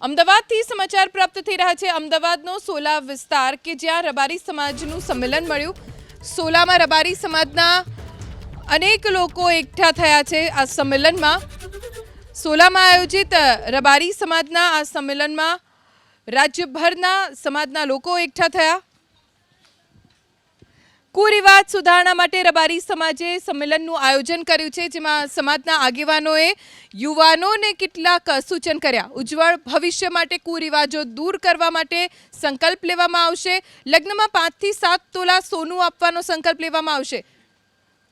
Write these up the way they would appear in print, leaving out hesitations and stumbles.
અમદાવાદથી સમાચાર પ્રાપ્ત થઈ રહ્યા છે। અમદાવાદનો સોલા વિસ્તાર કે જ્યાં રબારી સમાજનું સંમેલન મળ્યું। સોલામાં રબારી સમાજના અનેક લોકો એકઠા થયા છે। આ સંમેલનમાં સોલામાં આયોજિત રબારી સમાજના આ સંમેલનમાં રાજ્યભરના સમાજના લોકો એકઠા થયા। કુરિવાજ સુધારણા માટે રબારી સમાજે સંમેલનનું આયોજન કર્યું છે, જેમાં સમાજના આગેવાનોએ યુવાનોને કેટલાક સૂચન કર્યા। ઉજ્જવળ ભવિષ્ય માટે કુરિવાજો દૂર કરવા માટે સંકલ્પ લેવામાં આવશે। લગ્નમાં 5 થી 7 તોલા સોનું આપવાનો સંકલ્પ લેવામાં આવશે।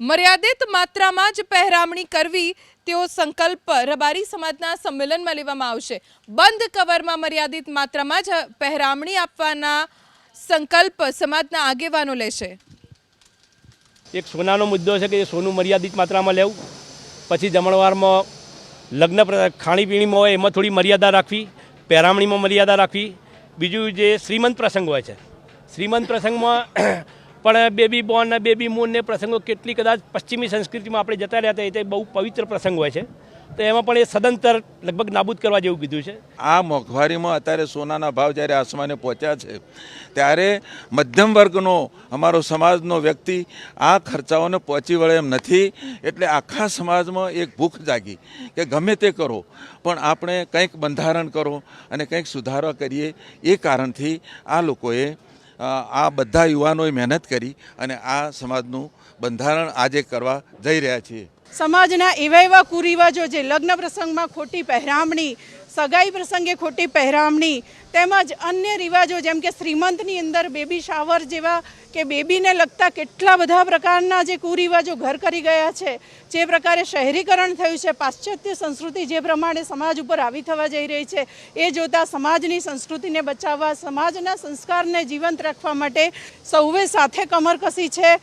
મર્યાદિત માત્રામાં જ પહેરામણી કરવી તેવો સંકલ્પ રબારી સમાજના સંમેલનમાં લેવામાં આવશે। બંધ કવરમાં મર્યાદિત માત્રામાં જ પહેરામણી આપવાના સંકલ્પ સમાજના આગેવાનો લેશે। एक सोनाનો मुद्दो है कि सोनू मर्यादित मात्रा में लेव, पछी जमणवार में लग्न खाणीपीणी में होय एमां थोड़ी मर्यादा राखवी, पेरामणी में मर्यादा राखवी। बीजू जे श्रीमंत प्रसंग होय छे, श्रीमंत प्रसंग में पण बेबी बोर्न ने बेबी मून ने प्रसंगों केटली कदाच पश्चिमी संस्कृति में आपणे जता रह्या हता, बहु पवित्र प्रसंग होय छे, तो एमां पण ए सदंतर लगभग नाबूद करवा जेवुं कीधुं छे। आ मोंघवारीमां अत्यारे सोनाना भाव ज्यारे आसमाने पहोंच्या छे त्यारे मध्यम वर्गनो अमारो समाजनो व्यक्ति आ खर्चाओने पहोंची वळे एम नथी, एटले आखा समाजमां एक भूख जागी के गमे ते करो पण आपणे कंईक बंधारण करो अने कंईक सुधारा करीए। ए कारणथी आ लोकोए आ बधा युवानोए मेहनत करी अने आ समाजनुं बंधारण आजे करवा जई रह्या छीए। समाजना एवा कुरिवाजो जे लग्न प्रसंग में खोटी पहरामणी, सगाई प्रसंगे खोटी पहरामणी तेमज अन्य रिवाजों जेम के श्रीमंतनी अंदर बेबी शावर जेवा के बेबी ने लगता केटला बधा प्रकारना जे कुरिवाजो घर करी गया है। जे प्रकारे शहरीकरण थयुं छे, पाश्चात्य संस्कृति जे प्रमाणे समाज पर हावी थवा जई रही है, ए जोता समाजनी संस्कृति ने बचाववा, समाजना संस्कार ने जीवंत राखवा माटे सौए साथे कमर कसी है।